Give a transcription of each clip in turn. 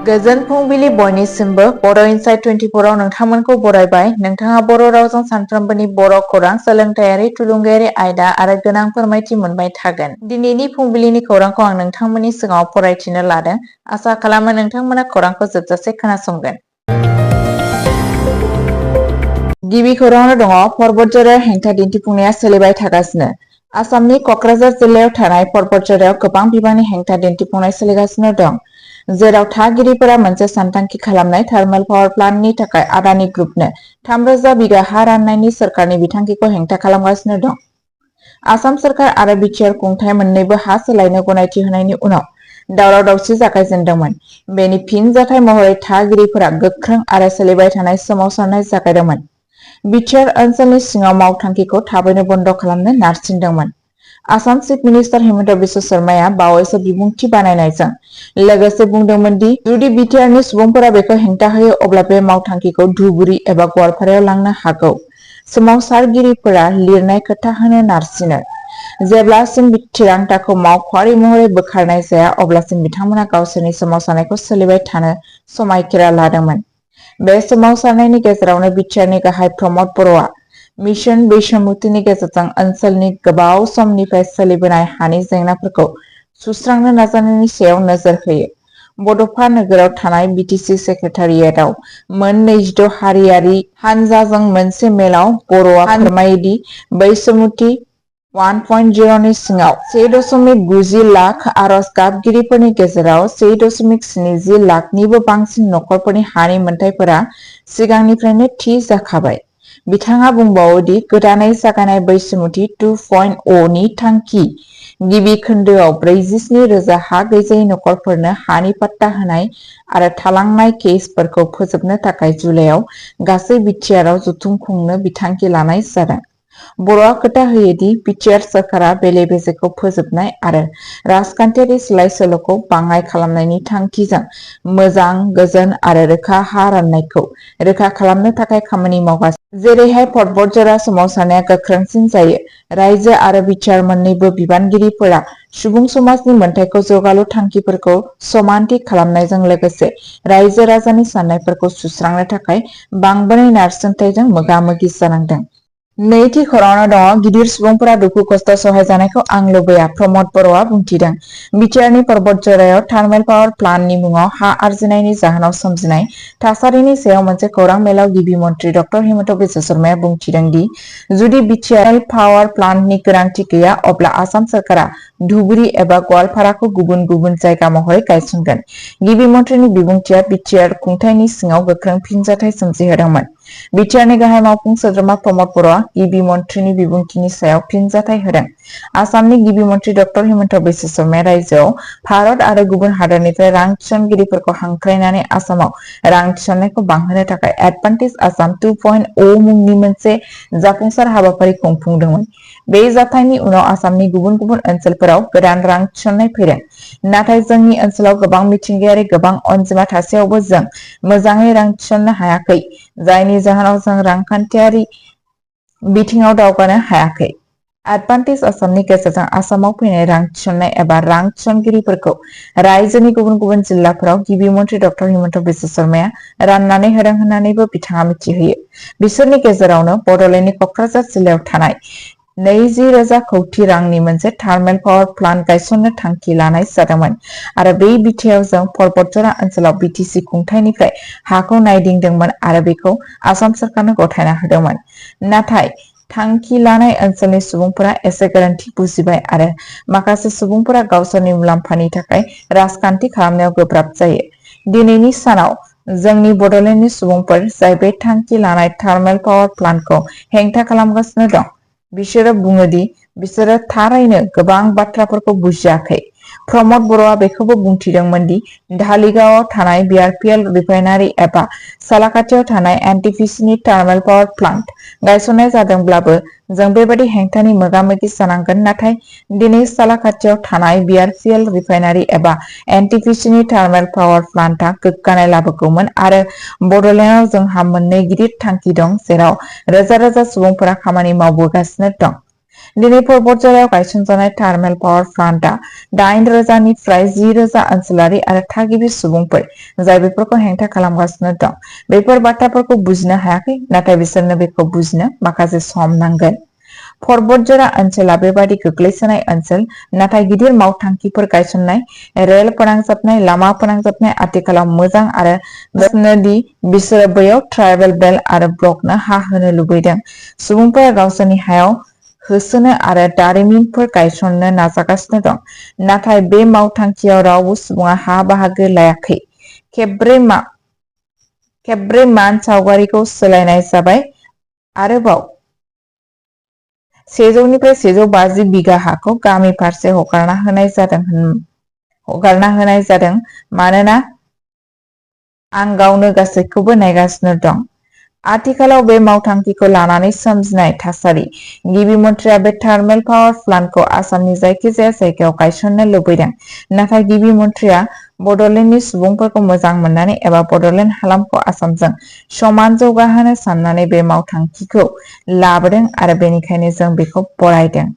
गोजोन फुंबिलि बयनिसिमबो बर' इनसाइट 24 आव नोंथांमोनखौ बरायबाय। नोंथाङा बर' रावजों सानफ्रोमबोनि बर' खौरां, सोलोंथायारि, थुलुंगायारि आयदा आरो गोनां फोरमायथि मोनबाय थागोन। दिनैनि फुंबिलिनि खौरांखौ आं नोंथांमोननि सिगाङाव फरायथिनो लादों। आसा खालामो नोंथांमोना खौरांखौ जोबजासे खोनासंगोन। गिबि खौराङाव दङ पर्बतझरायाव हेंथा दिन्थिफुंनाया सोलिबाय थागासिनो। आसामनि क'क्राझार जिल्लायाव थानाय पर्बतझरायाव गोबां बिबांनि हेंथा दिन्थिफुंनाय सोलिगासिनो दं, जेराव थागिरिफोरा मोनसे सानथांखि खालामनाय थार्मेल पावार प्लान्टनि थाखाय आदानि ग्रुपनो 3,000 बिगा हा राननायनि सोरखारनि बिथांखिखौ हेंथा खालामगासिनो दं। आसाम सोरखार आरो BTR खुंथाय मोन्नैबो हा सोलायनो गनायथि होनायनि उनाव दावराव-दावसि जागायजेनदोंमोन। बेनि फिनजाथाय महरै थागिरिफोरा गोख्रों आरो सोलिबाय थानाय सोमावसारनाय जागायदोंमोन। BTR ओनसोलनि सिङाव मावथांखिखौ थाबैनो बन्द खालामनो नारसिनदोंमोन। आसाम चिफ मिनिस्टार हिमन्त बिश्व शर्माया बावैसो बिबुंथि बानायनायजों लोगोसे बुंदोंमोन दि जुदि BTRनि सुबुंफोरा बेखौ हेंथा होयो अब्ला बे मावथांखिखौ धुबुरी एबा गवालपारायाव लांनो हागौ। सोमावसारगिरिफोरा लिरनाय खोथा होनो नारसिनो। जेब्लासिम थिरांथाखौ मावख'आरि महरै बोखारनाय जाया अब्लासिम बिथांमोना गावसोरनि सोमावसारनायखौ सोलिबाय थानो समायखिरा लादोंमोन। बे सोमावसारनायनि गेजेरावनो BTRनि गाहाय प्रमद बर'आ मिशन बैसोमुतिनि गेजेरजों ओनसोलनि गोबाव समनिफ्राय सोलिबोनाय हानि जेंनाफोरखौ सुस्रांनो नाजानायनि सायाव नोजोर होयो। बड'फा नोगोराव थानाय BTC सेक्रेटारियेटआव मोन 26 हारियारि हानजाजों मोनसे मेलाव बर'आ फोरमायो दि बैसोमुति 1.0 नि सिङाव 1.90 लाख आर'ज गाबगिरिफोरनि गेजेराव 1.70 लाखनिबो बांसिन नखरफोरनि हानि मोनथायफोरा सिगांनिफ्रायनो थि जाखाबाय। बिथाङा बुंबावो दि गोदानै जागायनाय बैसोमुति 2.0 नि थांखि गिबि खोन्दोआव 47,000 हा गैजायै नखरफोरनो हानि पट्टा होनाय आरो थालांनाय केसफोरखौ फोजोबनो थाखाय जुलाइयाव गासै BTRआव जथुम खुंनो बिथांखि लानाय जादों। बर'आ खोथा होयो दि BTR सोरखारा बेले-बेजेखौ फोजोबनाय आरो राजखान्थियारि सोलाय-सोल'खौ बाङाइ खालामनायनि थांखिजों मोजां, गोजोन आरो रोखा हा राननायखौ रोखा खालामनो थाखाय खामानि मावगासिनो। जेरैहाय पर्बतझरा सोमावसारनाया गोख्रोंसिन जायो, रायजो आरो BTR मोन्नैबो बिबानगिरिफोरा सुबुं समाजनि मोनथायखौ जौगालु थांखिफोरखौ समानथि खालामनायजों लोगोसे रायजो-राजानि साननायफोरखौ सुस्रांनो थाखाय बांबोनाय नारसिनथायजों मोगा-मोगि जानांदों। नैथि खौराङाव दङ गिदिर सुबुंफोरा दुखु खस्थ सहायजानायखौ आं लुबैया, प्रमद बर'आ बुंथिदों। BTRनि पर्बतझरायाव थार्मेल पावार प्लान्टनि मुङाव हा आरजिनायनि जाहोनाव सोमजिनाय थासारिनि सायाव मोनसे खौरां मेलाव गिबि मन्थ्रि डक्टर हिमन्त बिश्व शर्माया बुंथिदों दि जुदि BTR पावार प्लान्टनि गोनांथि गैया अब्ला आसाम सोरखारा धुबुरी एबा गवालपाराखौ गुबुन गुबुन जायगा महरै गायसनगोन। गिबि मन्थ्रिनि बिबुंथिया BTR खुंथायनि सिङाव गोख्रों फिनजाथाय सोमजिहोदोंमोन। BTRनि गाहाय मावफुं सोद्रोमा प्रमद बर'आ गिबि मन्थ्रिनि बिबुंथिनि सायाव फिनजाथाय होदों। आसामनि गिबि मन्थ्रि डक्टर हिमन्त बिश्व शर्माया रायजोआव भारत आरो गुबुन हादोरनिफ्राय रां थिसनगिरिफोरखौ हांख्रायनानै आसामाव रां थिसननायखौ बांहोनो थाखाय एडभान्टेज आसाम 2.0 मुंनि मोनसे जाफुंसार हाबाफारि खुंफुंदोंमोन। बे जाथायनि उनाव आसामनि गुबुन गुबुन ओनसोलफोराव गोदान रां थिसननाय फैदों। नाथाय जोंनि ओनसोलाव गोबां मिथिंगायारि गोबां अनजिमा थासेयावबो जों मोजाङै रां थिसननो हायाखै, जायनि जाहोनाव जों रांखान्थियारि बिथिङाव दावगानो हायाखै। एडभान्टेज आसामनि गेजेरजों आसामाव फैनाय रां थिसननाय एबा रां थिसनगिरिफोरखौ रायजोनि गुबुन गुबुन जिल्लाफोराव गिबि मन्थ्रि डक्टर हिमन्त बिश्व शर्माया राननानै होदों होननानैबो बिथाङा मिथिहोयो। बिसोरनि गेजेरावनो बड'लेण्डनि क'क्राझार जिल्लायाव थानाय 20,000 कौटि रांनि मोनसे थार्मेल पावार प्लान्ट गायसननो थांखि लानाय जादोंमोन आरो बे बिथायाव जों पर्बतझरा ओनसोलाव BTC खुंथायनिफ्राय हाखौ नायदिंदोंमोन आरो बेखौ आसाम सोरखारनो गथायना होदोंमोन। नाथाय थांखि लानाय ओनसोलनि सुबुंफोरा एसे गोरोन्थि बुजिबाय आरो माखासे सुबुंफोरा गावसोरनि मुलाम्फानि थाखाय राजखान्थि खालामनायाव गोब्राब जायो। दिनैनि सानाव जोंनि बड'लेण्डनि सुबुंफोर जाय बे थांखि लानाय थार्मेल पावार प्लान्टखौ हेंथा खालामगासिनो दं, बिसोरो बुङो दि बिसोरो थारैनो गोबां बाथ्राफोरखौ बुजियाखै। प्रमद बर'आ बेखौबो बुंथिदोंमोन दि धालिगावआव थानाय BRPL रिफाइनारि एबा सालाकाथियाव थानाय NTPCनि थार्मेल पावार प्लान्ट गायसननाय जादोंब्लाबो जों बेबादि हेंथानि मोगा-मोगि जानांगोन। नाथाय दिनै सालाकाथियाव थानाय BRPL रिफाइनारि एबा NTPCनि थार्मेल पावार प्लान्टआ गोग्गानाय लाबोगौमोन आरो बड'लेण्डआव जोंहा मोननै गिदिर थांखि दं जेराव रोजा रोजा सुबुंफोरा खामानि मावबोगासिनो दं। दिनै पर्बतजरायाव गायसनजानाय थार्मेल पावार प्लान्टआ 8,000निफ्राय 10,000 ओनसोलारि आरो थागिबि सुबुंफोर जाय बेफोरखौ हेंथा खालामगासिनो दं बेफोर बाथ्राफोरखौ बुजिनो हायाखै, नाथाय बिसोरनो बेखौ बुजिनो माखासे सम नांगोन। पर्बतजरा ओनसोला बेबादि गोग्लैसोनाय ओनसोल, नाथाय गिदिर मावथांखिफोर गायसननाय, रेल फोनांजाबनाय, लामा फोनांजाबनाय आथिखालाव मोजां आरो बिसोरनो दि बिसोरो बैयाव ट्राइबेल बेल्ट आरो ब्लकनो हा होनो लुबैदों। सुबुंफोरा गावसोरनि हायाव होसोनो आरो दारिमिनफोर गायसननो नाजागासिनो दं, नाथाय बे मावथांखियाव रावबो सुबुङा हा बाहागो लायाखै। खेबब्रै मानसावगारिखौ सोलायनाय जाबाय। आरोबाव 100निफ्राय 150 बिगा हाखौ गामि फारसे हगारना होनाय जादों मानोना आं गावनो गासैखौबो नायगासिनो दं। आथिखालाव बे मावथांखिखौ लानानै सोमजिनाय थासारि। गिबि मन्थ्रिया बे थार्मेल पावार प्लान्टखौ आसामनि जायखिजाया जायगायाव गायसननो लुबैदों, नाथाय गिबि मन्थ्रिया बड'लेण्डनि सुबुंफोरखौ मोजां मोननानै एबा बड'लेण्ड हालामखौ आसामजों समान जौगाहोनो साननानै बे मावथांखिखौ लाबोदों आरो बेनिखायनो जों बेखौ बरायदों।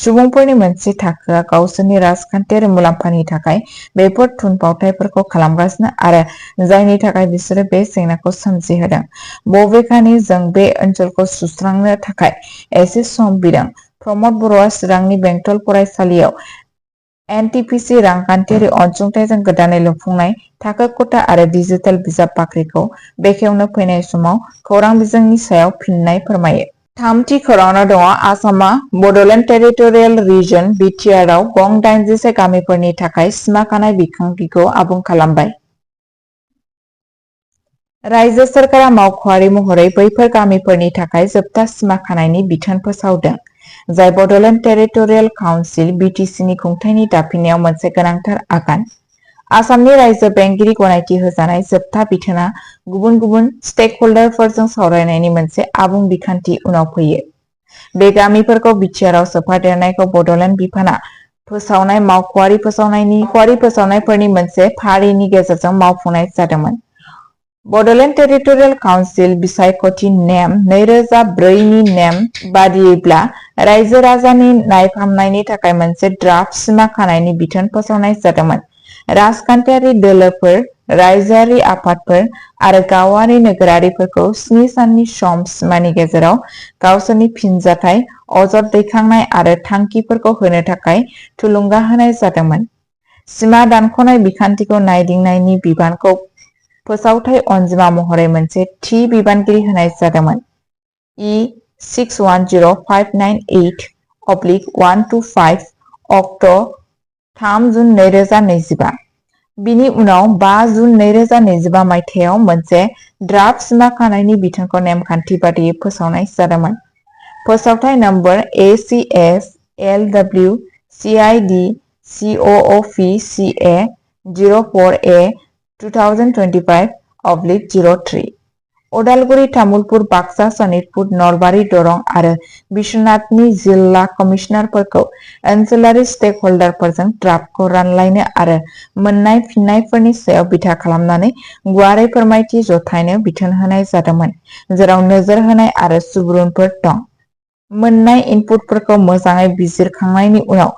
सुबुंफोरनि मोनसे थाखोआ गावसोरनि राजखान्थियारि मुलाम्फानि थाखाय बेफोर थुनफावथायफोरखौ खालामगासिनो आरो जायनि थाखाय बिसोरो बे जेंनाखौ सोमजिहोदों। बबेखानि जों बे ओनसोलखौ सुस्रांनो थाखाय एसे सम बिदों। प्रमद बर'आ चिरांनि बेंटल फरायसालियाव एनटिपिसि रांखान्थियारि अनसुंथाइजों गोदानै लुफुंनाय थाखो खथा आरो डिजिटेल बिजाब बाख्रिखौ बेखेवनो फैनाय समाव खौरां बिजोंनि सायाव फिननाय फोरमायो। थामथि खौराङाव दङ आसामा बड'लेण्ड टेरिटरियेल रिजन (BTR) आव गं 81 गामिफोरनि थाखाय सिमा खानाय बिखान्थिखौ आबुं खालामबाय। रायजो सोरखारा मावख'आरि महरै बैफोर गामिफोरनि थाखाय जोबथा सिमा खानायनि बिथोन फोसावदों, जाय बड'लेण्ड टेरिटरियेल काउन्सिल (BTC)नि खुंथायनि दाफिननायाव मोनसे गोनांथार आगान। आसामनि रायजो बेंगिरि गनायथि होजानाय जोबथा बिथोनआ गुबुन गुबुन स्टेकह'ल्डारफोरजों सावरायनायनि मोनसे आबुं बिखान्थि उनाव फैयो। बे गामिफोरखौ बिटिआरआव सोफादेरनायखौ बड'लेण्ड बिफानआ फोसावनाय मावख'आरि फोसावनायफोरनि मोनसे फारिनि गेजेरजों मावफुंनाय जादोंमोन। बड'लेण्ड टेरिटरियेल काउन्सिल बिसायख'थि नेम 2004 नि नेम बादियैब्ला रायजो राजानि नायफामनायनि थाखाय मोनसे ड्राफ्ट सिमा खानायनि बिथोन फोसावनाय जादोंमोन। राजखान्थियारि दोलोफोर, रायजोआरि आफादफोर आरो गावारि नोगोरारिफोरखौ 7 साननि सम सिमानि गेजेराव गावसोरनि फिनजाथाय, अजद दैखांनाय आरो थांखिफोरखौ होनो थाखाय थुलुंगा होनाय जादोंमोन। सिमा दानख'नाय बिखान्थिखौ नायदिंनायनि बिबानखौ फोसावथाय अनजिमा महरै मोनसे थि बिबानगिरि होनाय जादोंमोन। E/610-598/125 अक्ट' 3 जुन 2025। बिनि उनाव 5 जुन 2025 मायथाइयाव मोनसे ड्राफ्ट सिमा खानायनि बिथोनखौ नेमखान्थि बादियै फोसावनाय जादोंमोन। फोसावथाय number ACS/LW/CID/COOP/CA 04/A/2025/03। Udalguri, Tamulpur, Baksa, Sonitpur, Nalbari, Darrang आरो बिश्वनाथनि जिल्ला कमिसनारफोरखौ ओनसोलारि स्टेकह'ल्डारफोरजों ड्राफ्टखौ रानलायनो आरो मोन्नाय फिननायफोरनि सायाव बिथा खालामनानै गुवारै फोरमायथि जथायनो बिथोन होनाय जादोंमोन, जेराव नोजोर होनाय आरो सुबुरुनफोर दं। मोन्नाय इनपुटफोरखौ मोजाङै बिजिरखांनायनि उनाव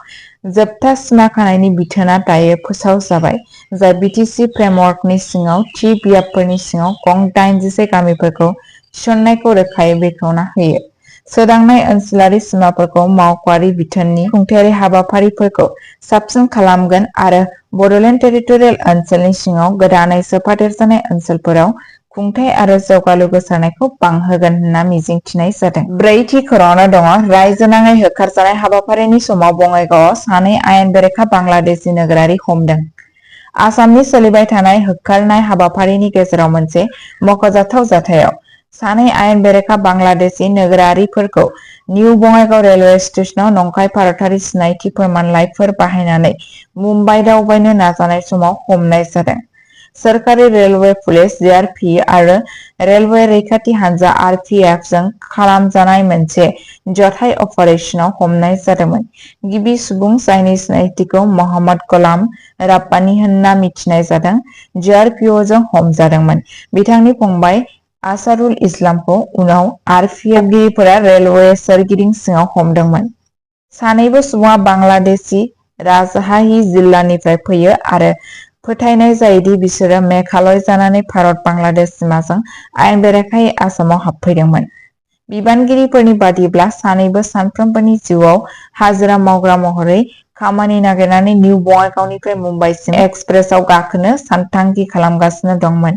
जोबथा सिमा खानायनि बिथोनआ दायो फोसावजाबाय, जाय बिटिसि फ्रेमवर्कनि सिङाव थि बियाबफोरनि सिङाव गं 81 गामिफोरखौ थिसननायखौ रोखायै बेखेवना होयो। सोदांनाय ओनसोलारि सिमाफोरखौ मावख'आरि बिथोननि खुंथायारि हाबाफारिफोरखौ साबसिन खालामगोन आरो बड'लेण्ड टेरिटरियेल ओनसोलनि सिङाव गोदानै सोफादेरजानाय ओनसोलफोराव खुंथाय आरो जौगालु गोसारनायखौ बांहोगोन होनना मिजिंथिनाय जादों। ब्रैथि खौराङाव दङ रायजो नाङै होखारजानाय हाबाफारिनि समाव बङाइगावआव सानै आयेन बेरेखा बांलादेशी नोगोरारि हमदों। आसामनि सोलिबाय थानाय होखारनाय हाबाफारिनि गेजेराव मोनसे मख'जाथाव जाथायाव सानै आयेन बेरेखा बांलादेशी नोगोरारिफोरखौ निउ बङाइगाव रेलवे स्टेशनाव नंखाय भारतारि सिनायथि फोरमानलाइफोर बाहायनानै मुम्बाइ दावबायनो नाजानाय समाव हमनाय जादों। सोरखारि रेलवे पुलिस (CRP) आरो रेलवे रैखाथि हानजा (RPF) जों खालामजानाय मोनसे जथाय अपारेशनाव हमनाय जादोंमोन। गिबि सुबुं जायनि सिनायथिखौ मोहम्मद गलाम राब्बानी होनना मिथिनाय जादों, CRPअ जों हमजादोंमोन। बिथांनि फंबाय आसारुल इस्लामखौ उनाव RPF गिरिफोरा रेलवे सोरगिदिं सिङाव हमदोंमोन। सानैबो सुबुङा बांलादेशी राजशाही जिल्लानिफ्राय फैयो आरो फोथायनाय जायोदि बिसोरो मेघालय जानानै भारत बांलादेश सिमाजों आयेन बेरेखायै आसामाव हाबफैदोंमोन। बिबानगिरिफोरनि बादिब्ला सानैबो सानफ्रोमबोनि जिउआव हाजिरा मावग्रा महरै खामानि नागिरनानै निउ बङाइगावनिफ्राय मुम्बाइसिम एक्सप्रेसआव गाखोनो सानथांखि खालामगासिनो दंमोन।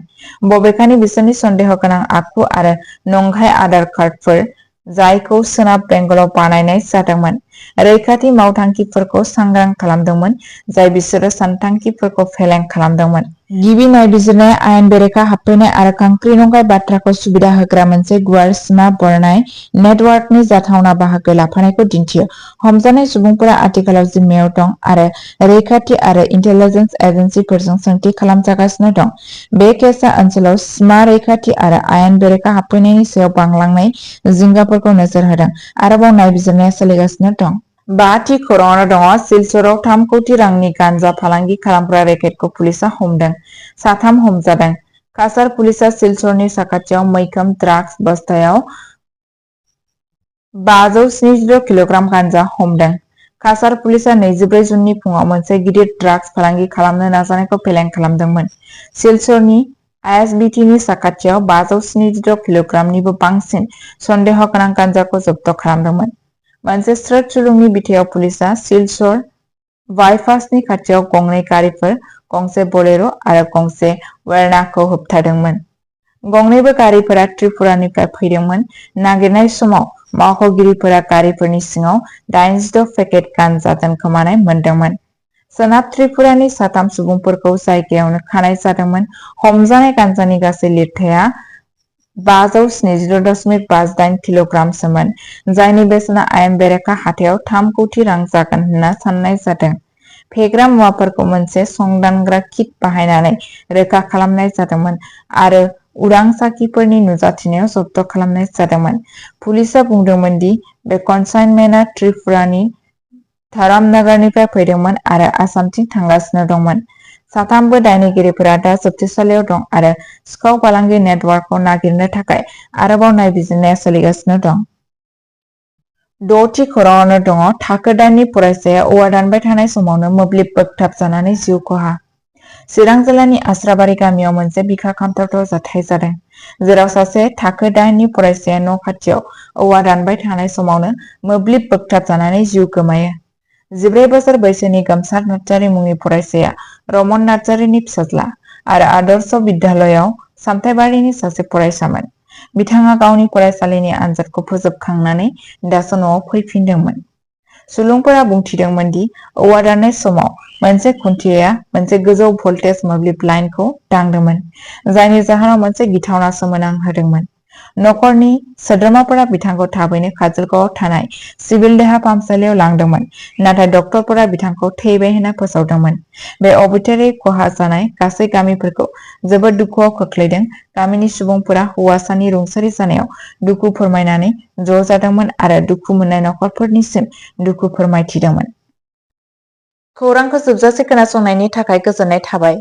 बबेखानि बिसोरनि सन्देह गोनां आखु आरो नंखाय आधार कार्डफोर जायखौ सोनाब बेंगलाव बानायनाय जादोंमोन, रैखाथि मावथांखिफोरखौ सांग्रां खालामदोंमोन जाय बिसोरो सानथांखिफोरखौ फेलें खालामदोंमोन। गिबि नायबिजिरनाया आयेन बेरेखा हाबफैनाय आरो खांख्रि नंखाय बाथ्राखौ सुबिदा होग्रा मोनसे गुवार सिमा बरनाय नेटवार्कनि जाथावना बाहागो लाफानायखौ दिन्थियो। हमजानाय सुबुंफोरा आथिखालाव जिम्मायाव दं आरो रैखाथि आरो इन्टेलिजेन्स एजेन्सिफोरजों सोंथि खालामजागासिनो दं। बे केसआ ओनसोलाव सिमा रैखाथि आरो आयेन बेरेखा हाबफैनायनि सायाव बांलांनाय जिंगाफोरखौ नोजोर होदों। आरोबाव नायबिजिरनाया सोलिगासिनो दं। 5 थि खौराङाव दङ सिलचराव 3 कौटि रांनि गान्जा फालांगि खालामग्रा रेकेटखौ पुलिसआ हमदों। 3 हमजादों। काछार पुलिसआ सिलचरनि साखाथियाव मैखोम ड्राग्स बस्थायाव 576 किल'ग्राम गान्जा हमदों। काछार पुलिसआ 24 जुननि फुङाव मोनसे गिदिर ड्राग्स फालांगि खालामनो नाजानायखौ फेलें खालामदोंमोन। सिलचरनि आइएसबिटिनि साखाथियाव 576 किल'ग्रामनिबो बांसिन सन्देह गोनां गान्जाखौ जब्द खालामदोंमोन। मोनसे स्रोत सुलुंनि बिथायाव पुलिसआ सिलचर बाइपासनि खाथियाव गंनै गारिफोर, गंसे बलेर' आरो गंसे वेरनाखौ होबथादोंमोन। गंनैबो गारिफोरा त्रिपुरानिफ्राय फैदोंमोन। नागिरनाय समाव मावख'गिरिफोरा गारिफोरनि सिङाव 86 पेकेट गान्जा दोनखोमानाय मोनदोंमोन। सोनाब त्रिपुरानि 3 सुबुंफोरखौ जायगायावनो खानाय जादोंमोन। हमजानाय गान्जानि गासै लिरथाया 576.58 किल'ग्रामसोमोन, जायनि बेसेना आयेन बेरेखा हाथायाव 3 कौटि रां जागोन होनना साननाय जादों। फेग्रा मुवाफोरखौ मोनसे संदानग्रा किट बाहायनानै रोखा खालामनाय जादोंमोन आरो उदां साखिफोरनि नुजाथिनायाव जब्द खालामनाय जादोंमोन। पुलिसआ बुंदोंमोन दि बे कनसाइनमेन्टआ त्रिपुरानि धरमनगरनिफ्राय फैदोंमोन आरो आसामथिं थांगासिनो दंमोन। 3बो दायनिगिरिफोरा दा जोबथेसालियाव दं आरो सिखाव फालांगि नेटवार्कखौ नागिरनो थाखाय आरोबाव नायबिजिरनाया सोलिगासिनो दं। 6 थि खौराङाव दङ थाखो 8 नि फरायसाया औवा दानबाय थानाय समावनो मोब्लिब बोगथाबजानानै जिउ खहा। चिरां जिल्लानि आस्राबारि गामियाव मोनसे बिखा खामथावथाव जाथाय जादों, जेराव सासे थाखो 8 नि फरायसाया न' खाथियाव औवा दानबाय थानाय समावनो मोब्लिब बोगथाबजानानै जिउ गोमायो। 14 बोसोर बैसोनि गोमसार नार्जारि मुंनि फरायसाया रमन नार्जारिनि फिसाज्ला आरो आदर्श बिद्यालयाव सामथाइबारिनि सासे फरायसामोन। बिथाङा गावनि फरायसालिनि आनजादखौ फोजोबखांनानै दासो न'आव फैफिनदोंमोन। सुलुंफोरा बुंथिदोंमोन दि औवा दाननाय समाव मोनसे खुन्थियाया मोनसे गोजौ भल्टेज मोब्लिब लाइनखौ दांदोंमोन, जायनि जाहोनाव मोनसे गिथावना सोमोनांहोदोंमोन। नखरनि सोद्रोमाफोरा बिथांखौ थाबैनो काजलगावआव थानाय सिभिल देहा फाहामसालियाव लांदोंमोन, नाथाय डक्टरफोरा बिथांखौ थैबाय होनना फोसावदोंमोन। बे अर्बिटारि खहा जानाय गासै गामिफोरखौ जोबोद दुखुआव खोख्लैदों। गामिनि सुबुंफोरा हौवासानि रुंसारि जानायाव दुखु फोरमायनानै ज' जादोंमोन आरो दुखु मोननाय नखरफोरनिसिम दुखु फोरमायथिदोंमोन। खौरांखौ जोबजासे खोनासंनायनि थाखाय गोजोननाय थाबाय।